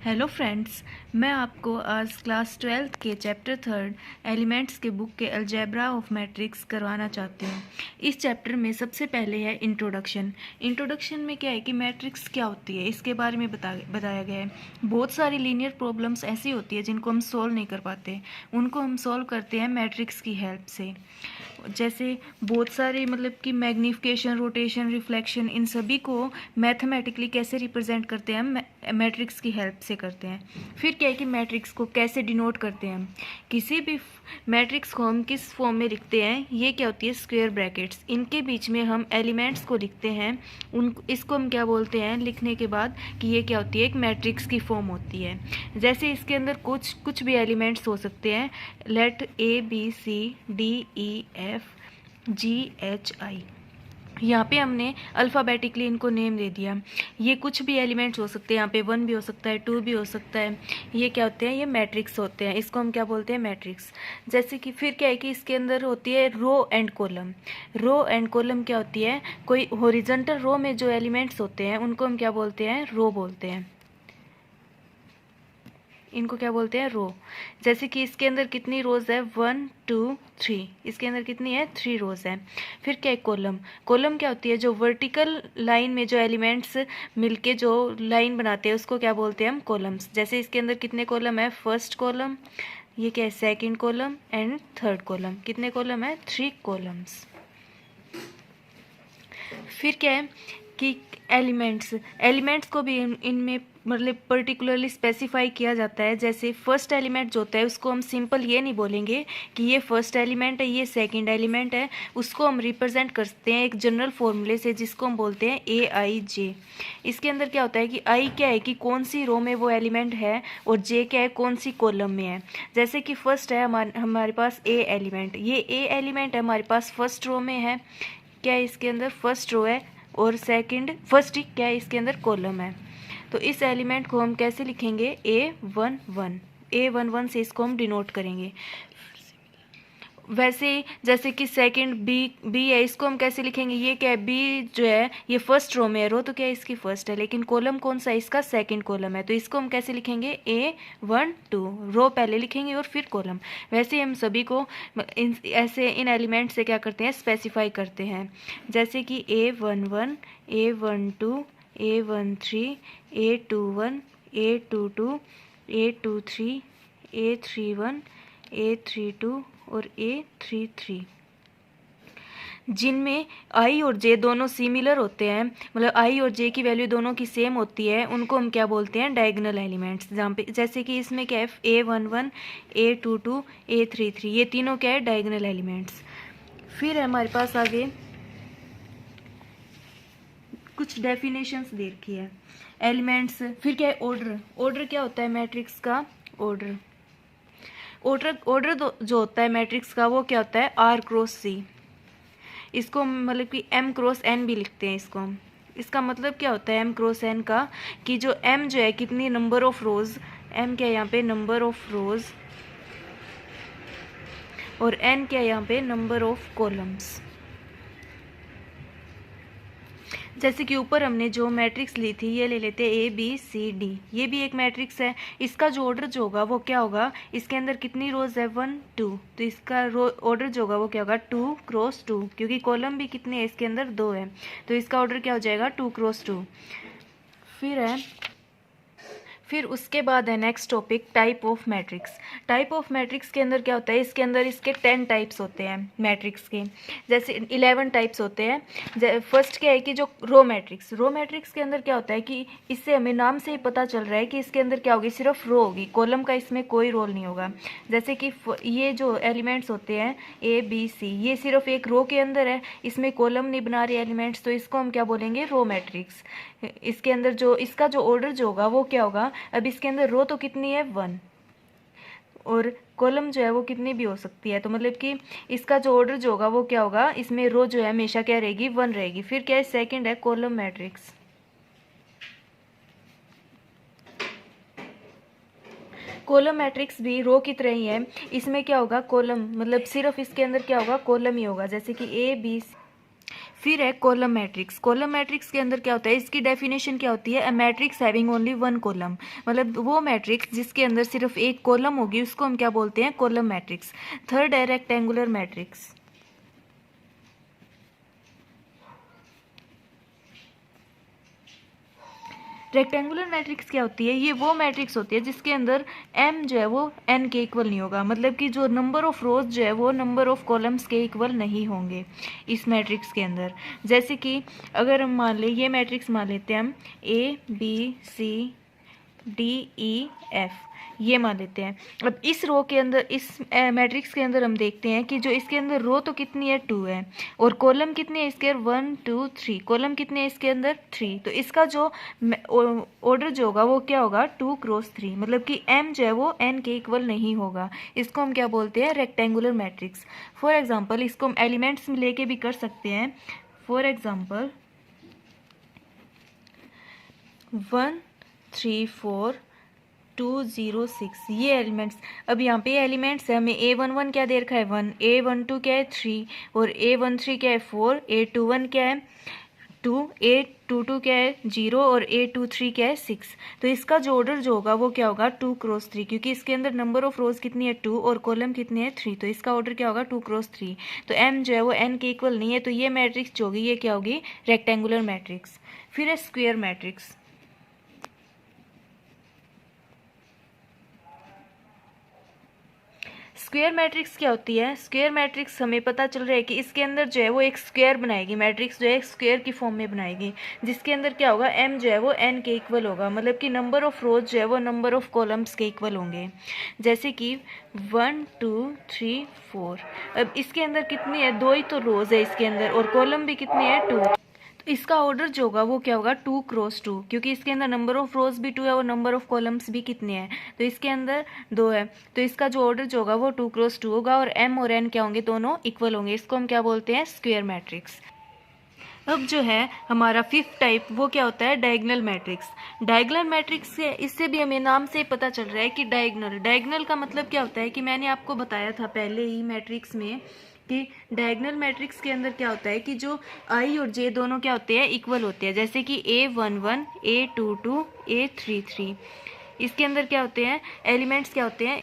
Hello friends, मैं आपको आज क्लास 12th के चैप्टर 3 एलिमेंट्स के बुक के अलजेब्रा ऑफ मैट्रिक्स करवाना चाहती हूँ। इस चैप्टर में सबसे पहले है इंट्रोडक्शन। इंट्रोडक्शन में क्या है कि मैट्रिक्स क्या होती है इसके बारे में बताया गया है। बहुत सारी लीनियर प्रॉब्लम्स ऐसी होती है जिनको हम सॉल्व नहीं कर पाते, उनको हम सॉल्व करते हैं मैट्रिक्स की हेल्प से। जैसे बहुत सारे मतलब कि मैग्नीफिकेशन, रोटेशन, रिफ्लेक्शन, इन सभी को मैथमेटिकली कैसे रिप्रेजेंट करते हैं हम मैट्रिक्स की हेल्प से करते हैं। फिर क्या है कि मैट्रिक्स को कैसे डिनोट करते हैं हम, किसी भी मैट्रिक्स को हम किस फॉर्म में लिखते हैं। ये क्या होती है, स्क्वायर ब्रैकेट्स, इनके बीच में हम एलिमेंट्स को लिखते हैं। इसको हम क्या बोलते हैं लिखने के बाद कि ये क्या होती है, एक मैट्रिक्स की फॉर्म होती है। जैसे इसके अंदर कुछ भी एलिमेंट्स हो सकते हैं, लेट ABCDEFGHI। यहाँ पे हमने अल्फ़ाबेटिकली इनको नेम दे दिया। ये कुछ भी एलिमेंट्स हो सकते हैं, यहाँ पे 1 भी हो सकता है, 2 भी हो सकता है। ये क्या होते हैं, ये मैट्रिक्स होते हैं। इसको हम क्या बोलते हैं, मैट्रिक्स। जैसे कि फिर क्या है कि इसके अंदर होती है row and column. Row and column क्या होती है, कोई हॉरिजॉन्टल रो में जो एलिमेंट्स होते हैं उनको हम क्या बोलते हैं, रो बोलते हैं। इनको क्या बोलते हैं, रो। जैसे कि इसके अंदर कितनी रोज है, 1 2 3, इसके अंदर कितनी है, 3 रोज है। फिर क्या है, कॉलम। कॉलम क्या होती है, जो वर्टिकल लाइन में जो एलिमेंट्स मिलके जो लाइन बनाते हैं उसको क्या बोलते हैं हम, कॉलम्स। जैसे इसके अंदर कितने कॉलम है, फर्स्ट कॉलम, ये क्या है, second column and third column. कितने कॉलम है, 3 कॉलम्स। फिर क्या है कि एलिमेंट्स को भी इनमें मतलब पर्टिकुलरली स्पेसिफाई किया जाता है। जैसे फर्स्ट एलिमेंट जो होता है उसको हम सिंपल ये नहीं बोलेंगे कि ये फर्स्ट एलिमेंट है, ये सेकंड एलिमेंट है। उसको हम रिप्रेजेंट करते हैं एक जनरल फॉर्मूले से जिसको हम बोलते हैं AIJ। इसके अंदर क्या होता है कि आई क्या है कि कौन सी रो में वो एलिमेंट है, और जे क्या है, कौन सी कॉलम में है। जैसे कि फर्स्ट है हमारे पास A एलिमेंट, ये A एलिमेंट है हमारे पास फर्स्ट रो में है। क्या है, इसके अंदर फर्स्ट रो है, और फर्स्ट ही क्या है, इसके अंदर कॉलम है। तो इस एलिमेंट को हम कैसे लिखेंगे, A11 से इसको हम डिनोट करेंगे। वैसे जैसे कि सेकंड बी है, इसको हम कैसे लिखेंगे, ये क्या है, बी जो है ये फर्स्ट रो में है, रो तो क्या है इसकी फर्स्ट है, लेकिन कॉलम कौन सा है, इसका सेकंड कॉलम है। तो इसको हम कैसे लिखेंगे, A12, रो पहले लिखेंगे और फिर कॉलम। वैसे हम सभी को इन एलिमेंट से क्या करते हैं, स्पेसिफाई करते हैं। जैसे कि A11, A12, A13, A21, A22, A23, A31, A32 और A33, जिनमें आई और जे दोनों सिमिलर होते हैं, मतलब आई और जे की वैल्यू दोनों की सेम होती है, उनको हम क्या बोलते हैं, डायगोनल एलिमेंट्स। जहाँ पे जैसे कि इसमें क्या है, A11, A22, A33, ये तीनों क्या है, डायगोनल एलिमेंट्स। फिर हमारे पास आगे कुछ डेफिनेशंस दे रखी है एलिमेंट्स। फिर क्या है, ऑर्डर क्या होता है मैट्रिक्स का, ऑर्डर जो होता है मैट्रिक्स का वो क्या होता है, R×C। इसको मतलब कि M×N भी लिखते हैं इसको हम। इसका मतलब क्या होता है M×N का, कि जो M जो है कितनी नंबर ऑफ रोज, M क्या है यहाँ पे, नंबर ऑफ रोज, और N क्या है यहाँ पे, नंबर ऑफ कॉलम्स। जैसे कि ऊपर हमने जो मैट्रिक्स ली थी ये ले लेते हैं ABCD, ये भी एक मैट्रिक्स है। इसका जो ऑर्डर जो होगा वो क्या होगा, इसके अंदर कितनी रोज है, 1 2, तो इसका ऑर्डर जो होगा वो क्या होगा, 2×2, क्योंकि कॉलम भी कितने है, इसके अंदर 2 है, तो इसका ऑर्डर क्या हो जाएगा, 2×2। फिर उसके बाद है next topic, type of matrix. Type of matrix के अंदर क्या होता है, इसके अंदर इसके 10 टाइप्स होते हैं मैट्रिक्स के, जैसे 11 टाइप्स होते हैं। फर्स्ट क्या है कि जो रो मैट्रिक्स के अंदर क्या होता है कि इससे हमें नाम से ही पता चल रहा है कि इसके अंदर क्या होगी, सिर्फ रो होगी, कॉलम का इसमें कोई रोल नहीं होगा। जैसे कि ये जो एलिमेंट्स होते हैं ABC, ये सिर्फ एक रो के अंदर है, इसमें कॉलम नहीं बना रहे एलिमेंट्स, तो इसको हम क्या बोलेंगे, रो मैट्रिक्स। इसके अंदर जो इसका जो ऑर्डर जो होगा वो क्या होगा, अब इसके अंदर रो तो कितनी है, 1, और कॉलम जो है वो कितनी भी हो सकती है, तो मतलब कि इसका जो ऑर्डर जो होगा वो क्या होगा, इसमें रो जो है हमेशा क्या रहेगी, 1 रहेगी। फिर क्या है, सेकंड है कॉलम मैट्रिक्स। कॉलम मैट्रिक्स भी रो की तरह ही है, इसमें क्या होगा, कॉलम मतलब सिर्फ इसके अंदर क्या होगा, कॉलम ही होगा। जैसे कि A B C। फिर है कॉलम मैट्रिक्स। कॉलम मैट्रिक्स के अंदर क्या होता है, इसकी डेफिनेशन क्या होती है, a matrix having only one column, मतलब वो मैट्रिक्स जिसके अंदर सिर्फ एक कॉलम होगी उसको हम क्या बोलते हैं, कॉलम मैट्रिक्स। थर्ड है रेक्टेंगुलर मैट्रिक्स। रेक्टेंगुलर मैट्रिक्स क्या होती है, ये वो मैट्रिक्स होती है जिसके अंदर m जो है वो n के इक्वल नहीं होगा, मतलब कि जो नंबर ऑफ रोज जो है वो नंबर ऑफ कॉलम्स के इक्वल नहीं होंगे इस मैट्रिक्स के अंदर। जैसे कि अगर हम मान लें, ये मैट्रिक्स मान लेते हैं हम ABCDEF, ये मान लेते हैं। अब इस रो के अंदर, इस मैट्रिक्स के अंदर हम देखते हैं कि जो इसके अंदर रो तो कितनी है, 2 है, और कॉलम कितने हैं इसके, 1 2 3, कॉलम कितने हैं इसके अंदर, 3। तो इसका जो ऑर्डर जो होगा वो क्या होगा, 2 क्रॉस 3, मतलब कि m जो है वो n के इक्वल नहीं होगा। इसको हम क्या बोलते हैं, रेक्टेंगुलर मैट्रिक्स। फॉर एग्जाम्पल इसको हम एलिमेंट्स में लेके भी कर सकते हैं। फॉर एग्जाम्पल 1 3 4 2 0 6, ये एलिमेंट्स। अब यहाँ पे एलिमेंट्स है, हमें A11 क्या दे रखा है, 1, A12 क्या है, 3, और A13 क्या है, 4, A21 क्या है, 2, A22 क्या है, 0, और A23 क्या है, 6। तो इसका जो ऑर्डर जो होगा वो क्या होगा, 2 क्रॉस 3, क्योंकि इसके अंदर नंबर ऑफ रोज कितनी है, 2, और कॉलम कितने हैं, 3, तो इसका ऑर्डर क्या होगा, 2 क्रॉस 3। तो m जो है वो n के इक्वल नहीं है, तो ये मैट्रिक्स जो होगी ये क्या होगी, रेक्टेंगुलर मैट्रिक्स। फिर है स्क्वेयर मैट्रिक्स। स्क्वायर मैट्रिक्स क्या होती है, स्क्वायर मैट्रिक्स हमें पता चल रहा है कि इसके अंदर जो है वो एक स्क्वायर बनाएगी, मैट्रिक्स जो है स्क्वायर की फॉर्म में बनाएगी, जिसके अंदर क्या होगा, m जो है वो n के इक्वल होगा, मतलब कि नंबर ऑफ रोज जो है वो नंबर ऑफ कॉलम्स के इक्वल होंगे। जैसे कि 1 2 3 4, अब इसके अंदर कितनी है, 2 ही तो रोज है इसके अंदर, और कॉलम भी कितनी है, 2। तो इसका ऑर्डर जो होगा वो क्या होगा, 2 क्रॉस 2, क्योंकि इसके अंदर नंबर ऑफ रोज भी 2 है और नंबर ऑफ कॉलम्स भी कितने हैं, तो इसके अंदर 2 है। तो इसका जो ऑर्डर जो होगा वो 2 क्रॉस 2 होगा, और m और n क्या होंगे, दोनों इक्वल होंगे। इसको हम क्या बोलते हैं, स्क्वायर मैट्रिक्स। अब जो है हमारा फिफ्थ टाइप वो क्या होता है, डायगोनल मैट्रिक्स। डायगोनल मैट्रिक्स से, इससे भी हमें नाम से पता चल रहा है कि डायगोनल, डायगोनल का मतलब क्या होता है कि मैंने आपको बताया था पहले ही मैट्रिक्स में कि डायगोनल मैट्रिक्स के अंदर क्या होता है कि जो i और j दोनों क्या होते हैं, इक्वल होते हैं। जैसे कि A11 A22 A33, इसके अंदर क्या होते हैं, एलिमेंट्स क्या होते हैं।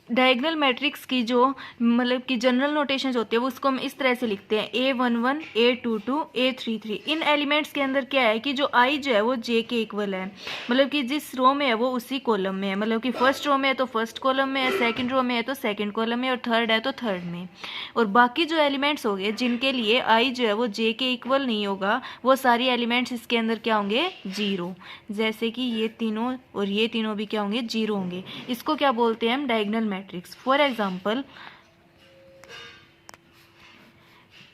डायगोनल मैट्रिक्स की जो मतलब कि जनरल नोटेशन होती है वो उसको हम इस तरह से लिखते हैं, A11 A22 A33। इन एलिमेंट्स के अंदर क्या है कि जो i जो है वो j के इक्वल है, मतलब कि जिस रो में है वो उसी कॉलम में है, मतलब कि फर्स्ट रो में है तो फर्स्ट कॉलम में है, सेकंड रो में है तो सेकंड कॉलम में, और थर्ड है तो थर्ड में। और बाकी जो एलिमेंट्स हो गए जिनके लिए i जो है वो j के इक्वल नहीं होगा, वो सारी एलिमेंट्स इसके अंदर क्या होंगे, जीरो। जैसे कि ये तीनों और ये तीनों भी क्या होंगे, जीरो होंगे। इसको क्या बोलते हैं हम, डायगोनल मैट्रिक्स। For example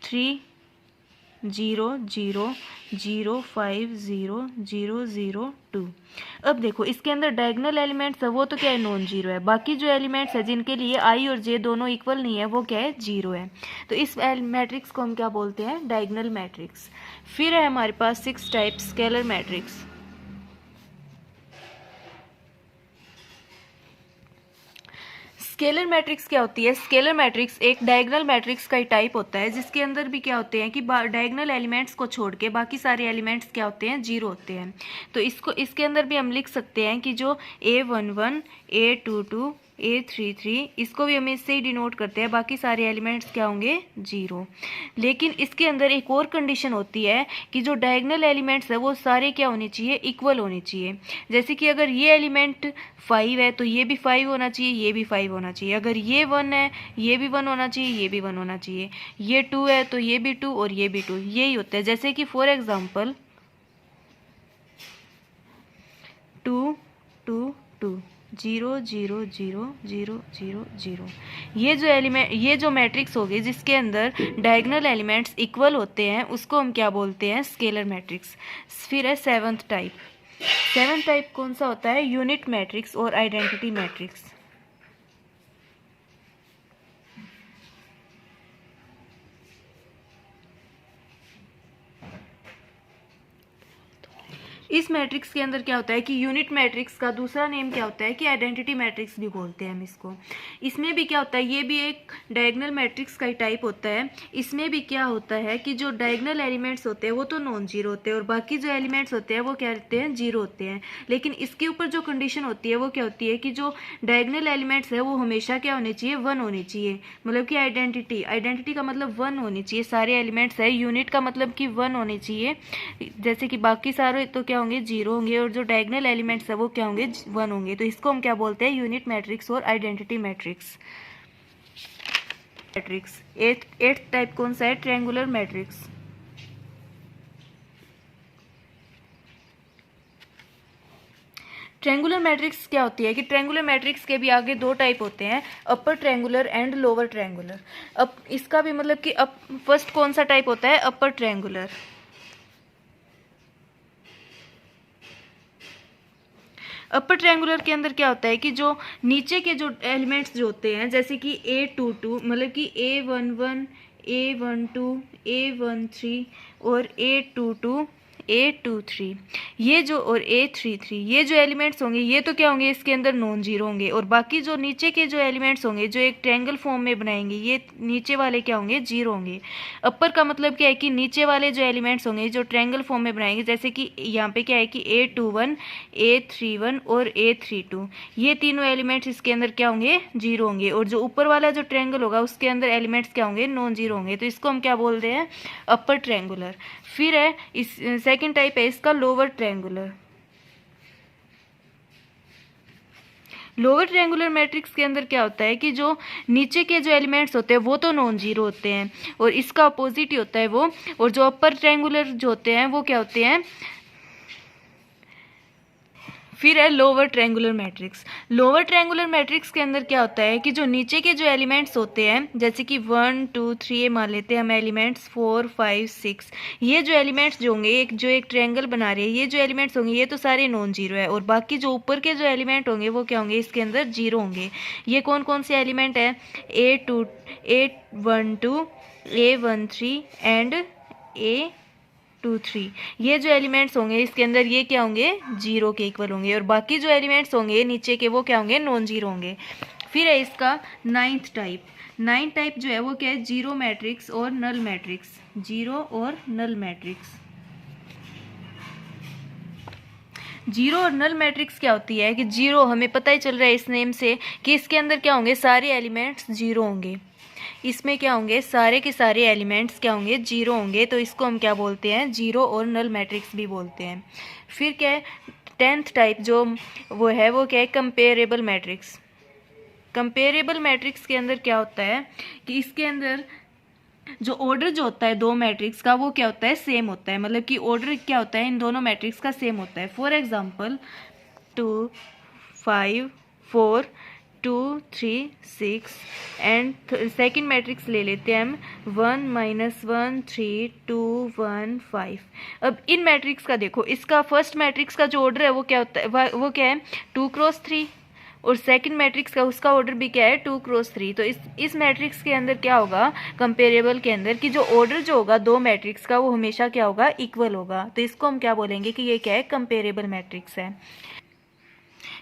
3 0 0 0 5 0 0 0 2। अब देखो इसके अंदर डायगोनल एलिमेंट्स है वो तो क्या है, नॉन जीरो है। बाकी जो एलिमेंट्स है जिनके लिए i और j दोनों इक्वल नहीं है वो क्या है, जीरो है। तो इस मैट्रिक्स को हम क्या बोलते हैं, डायगोनल मैट्रिक्स। फिर है हमारे पास 6 type scalar matrix. Scalar matrix क्या होती है, स्केलर मैट्रिक्स एक डायगोनल मैट्रिक्स का ही टाइप होता है, जिसके अंदर भी क्या होते हैं कि डायगोनल एलिमेंट्स को छोड़ के बाकी सारे एलिमेंट्स क्या होते हैं, जीरो होते हैं। तो इसके अंदर भी हम लिख सकते हैं कि जो A11 A22 A33, इसको भी हम इससे ही डिनोट करते हैं, बाकी सारे एलिमेंट्स क्या होंगे, जीरो। लेकिन इसके अंदर एक और कंडीशन होती है कि जो डायगोनल एलिमेंट्स है वो सारे क्या होने चाहिए, इक्वल होने चाहिए। जैसे कि अगर ये एलिमेंट 5 है तो ये भी 5 होना चाहिए, ये भी 5 होना चाहिए। अगर ये 1 है, ये भी 1 होना चाहिए, ये भी 1 होना चाहिए। ये 2 है तो ये भी 2 और ये भी 2, यही होता है। जैसे कि फॉर एग्जांपल 2 2 2 0 0 0 0 0 0, ये जो मैट्रिक्स होगी जिसके अंदर डायगोनल एलिमेंट्स इक्वल होते हैं उसको हम क्या बोलते हैं, स्केलर मैट्रिक्स। फिर है सेवंथ टाइप कौन सा होता है, यूनिट मैट्रिक्स और आइडेंटिटी मैट्रिक्स। इस मैट्रिक्स के अंदर क्या होता है कि यूनिट मैट्रिक्स का दूसरा नेम क्या होता है कि आइडेंटिटी मैट्रिक्स भी बोलते हैं हम इसको। इसमें भी क्या होता है, ये भी एक डायगोनल मैट्रिक्स का ही टाइप होता है। इसमें भी क्या होता है कि जो डायगोनल एलिमेंट्स होते हैं वो तो नॉन जीरो होते हैं और बाकी जो एलिमेंट्स होते हैं वो क्या होते हैं, जीरो होते हैं। लेकिन इसके ऊपर जो कंडीशन होती है वो क्या होती है कि जो डायगोनल एलिमेंट्स है वो हमेशा क्या होने चाहिए, वन होने चाहिए। मतलब कि आइडेंटिटी का मतलब वन होनी चाहिए, सारे एलिमेंट्स है। यूनिट का मतलब कि वन होने चाहिए, जैसे कि बाकी सारे तो क्या होंगे, जीरो होंगे, और जो डायगोनल एलिमेंट्स है वो क्या होंगे, वन होंगे। तो इसको हम क्या बोलते हैं, यूनिट मैट्रिक्स और आइडेंटिटी मैट्रिक्स। एट्थ टाइप कौन सा है, ट्रायंगुलर मैट्रिक्स। ट्रायंगुलर मैट्रिक्स क्या होती है कि ट्रायंगुलर मैट्रिक्स के भी आगे दो टाइप होते हैं, upper triangular and lower triangular. अब इसका भी मतलब कि फर्स्ट कौन सा टाइप होता है, अपर ट्रायंगुलर। अपर ट्रायंगुलर के अंदर क्या होता है कि जो नीचे के जो एलिमेंट्स जो होते हैं, जैसे कि A22 मतलब कि A11, A12, A13 और A22, A23, ये जो और A33, ये जो एलिमेंट्स होंगे ये तो क्या होंगे, इसके अंदर नॉन जीरो होंगे। और बाकी जो नीचे के जो एलिमेंट्स होंगे जो एक ट्रायंगल फॉर्म में बनाएंगे, ये नीचे वाले क्या होंगे, जीरो होंगे। अपर का मतलब क्या है कि नीचे वाले जो एलिमेंट्स होंगे जो ट्रायंगल फॉर्म में बनाएंगे, जैसे कि यहाँ पे क्या है कि A21, A31 और A32, ये तीनों एलिमेंट्स इसके अंदर क्या होंगे, जीरो होंगे। और जो ऊपर वाला जो ट्रायंगल होगा उसके अंदर एलिमेंट्स क्या होंगे, नॉन जीरो होंगे। तो इसको हम क्या बोलते हैं, अपर ट्रायंगुलर। फिर है इस सेकंड टाइप है इसका lower triangular. Lower triangular matrix के अंदर क्या होता है कि जो नीचे के जो एलिमेंट्स होते हैं वो तो नॉन जीरो होते हैं और इसका अपोजिट ही होता है वो। और जो अपर ट्रायंगुलर जो होते हैं वो क्या होते हैं, फिर है lower triangular matrix. Lower triangular matrix के अंदर क्या होता है कि जो नीचे के जो एलिमेंट्स होते हैं, जैसे कि 1 2 3 मान लेते हैं हम एलिमेंट्स, 4 5 6, ये जो एलिमेंट्स जो होंगे, एक ट्रायंगल बना रहे हैं, ये जो एलिमेंट्स होंगे ये तो सारे नॉन जीरो है। और बाकी जो ऊपर के जो एलिमेंट होंगे वो क्या होंगे, इसके अंदर जीरो होंगे। ये कौन कौन से एलिमेंट है, A12, A13 एंड A23, ये जो एलिमेंट्स होंगे इसके अंदर ये क्या होंगे, जीरो के इक्वल होंगे। और बाकी जो एलिमेंट्स होंगे नीचे के वो क्या होंगे, नॉन जीरो होंगे। फिर है इसका नाइन्थ टाइप जो है वो क्या है, जीरो मैट्रिक्स और नल मैट्रिक्स। जीरो और नल मैट्रिक्स। जीरो और नल मैट्रिक्स क्या होती है कि जीरो हमें पता ही चल रहा है इस नेम से कि इसके अंदर क्या होंगे, सारे एलिमेंट्स जीरो होंगे। इसमें क्या होंगे, सारे के सारे एलिमेंट्स क्या होंगे, जीरो होंगे। तो इसको हम क्या बोलते हैं, जीरो और नल मैट्रिक्स भी बोलते हैं। फिर क्या है, 10th टाइप जो वो है वो क्या है, कंपेरेबल मैट्रिक्स। कंपेरेबल मैट्रिक्स के अंदर क्या होता है कि इसके अंदर जो ऑर्डर जो होता है दो मैट्रिक्स का वो क्या होता है, सेम होता है। मतलब कि ऑर्डर क्या होता है इन दोनों मैट्रिक्स का सेम होता है। For example 2 5 4 2 3 6 and second matrix ले लेते हैं हम 1 -1 3 2 1 5। अब इन मैट्रिक्स का देखो, इसका फर्स्ट मैट्रिक्स का जो ऑर्डर है वो क्या होता है, वो क्या है 2 क्रॉस 3, और सेकंड मैट्रिक्स का उसका ऑर्डर भी क्या है 2 क्रॉस 3। तो इस मैट्रिक्स के अंदर क्या होगा, कंपेरेबल के अंदर कि जो ऑर्डर जो होगा दो मैट्रिक्स का वो हमेशा क्या होगा, इक्वल होगा। तो इसको हम क्या बोलेंगे कि ये क्या है, कंपेरेबल मैट्रिक्स है।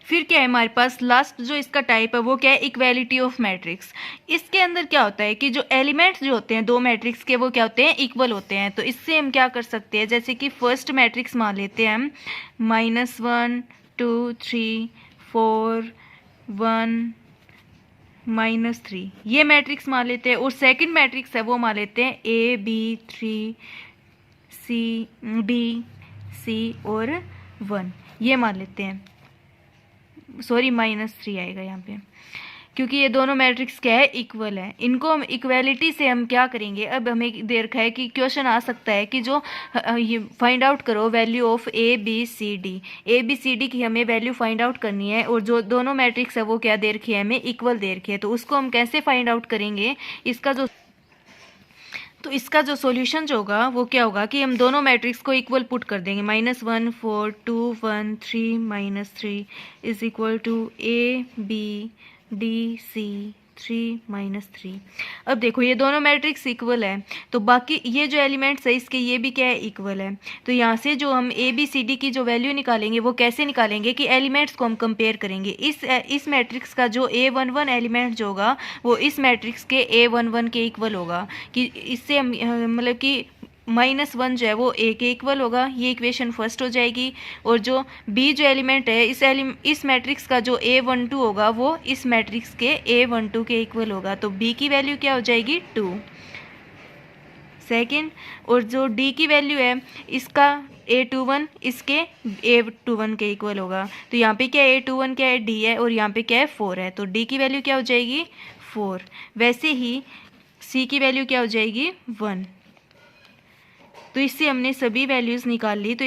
फिर क्या है हमारे पास लास्ट जो इसका टाइप है वो क्या है, इक्वालिटी ऑफ मैट्रिक्स। इसके अंदर क्या होता है कि जो एलिमेंट्स जो होते हैं दो मैट्रिक्स के वो क्या होते हैं, इक्वल होते हैं। तो इससे हम क्या कर सकते हैं, जैसे कि फर्स्ट मैट्रिक्स मान लेते हैं हम -1 2 3 4 1 -3, ये मैट्रिक्स मान लेते हैं। और सेकंड मैट्रिक्स है वो मान लेते हैं A B 3 C D C और 1, ये मान लेते हैं। सॉरी -3 आएगा यहाँ पे, क्योंकि ये दोनों मैट्रिक्स क्या है, इक्वल है। इनको हम इक्वालिटी से हम क्या करेंगे, अब हमें दे रखा है कि क्वेश्चन आ सकता है कि जो ये फाइंड आउट करो वैल्यू ऑफ ABCD की हमें वैल्यू फाइंड आउट करनी है। और जो दोनों मैट्रिक्स है वो क्या दे रखी है, हमें इक्वल दे रखी है। तो उसको हम कैसे फाइंड आउट करेंगे, इसका जो सॉल्यूशन जो होगा वो क्या होगा कि हम दोनों मैट्रिक्स को इक्वल पुट कर देंगे। -1 4 2 1 3 -3 is equal to A B D C 3 -3। अब देखो ये दोनों मैट्रिक्स इक्वल है, तो बाकी ये जो एलिमेंट्स है इसके ये भी क्या है, इक्वल है। तो यहाँ से जो हम ए बी सी डी की जो वैल्यू निकालेंगे वो कैसे निकालेंगे कि एलिमेंट्स को हम कंपेयर करेंगे। इस मैट्रिक्स का जो A11 एलिमेंट जो होगा वो इस मैट्रिक्स के A11 के इक्वल होगा, कि इससे हम मतलब कि -1 जो है वो ए के इक्वल होगा, ये इक्वेशन फर्स्ट हो जाएगी। और जो बी जो एलिमेंट है इस मैट्रिक्स का जो A12 होगा वो इस मैट्रिक्स के A12 के इक्वल होगा, तो बी की वैल्यू क्या हो जाएगी 2 सेकेंड। और जो डी की वैल्यू है इसका A21 इसके A21 के इक्वल होगा, तो यहाँ पे क्या है A21 क्या है डी है और यहाँ पे क्या है 4 है, तो डी की वैल्यू क्या हो जाएगी 4। वैसे ही सी की वैल्यू क्या हो जाएगी 1। तो इससे हमने सभी वैल्यूज़ निकाल ली। तो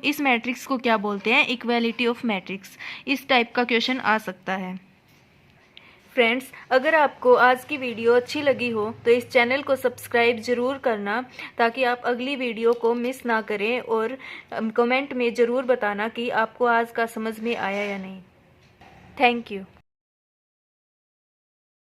इस मैट्रिक्स को क्या बोलते हैं, इक्वालिटी ऑफ मैट्रिक्स। इस टाइप का क्वेश्चन आ सकता है। फ्रेंड्स, अगर आपको आज की वीडियो अच्छी लगी हो तो इस चैनल को सब्सक्राइब ज़रूर करना, ताकि आप अगली वीडियो को मिस ना करें। और कमेंट में ज़रूर बताना कि आपको आज का समझ में आया या नहीं। Thank you.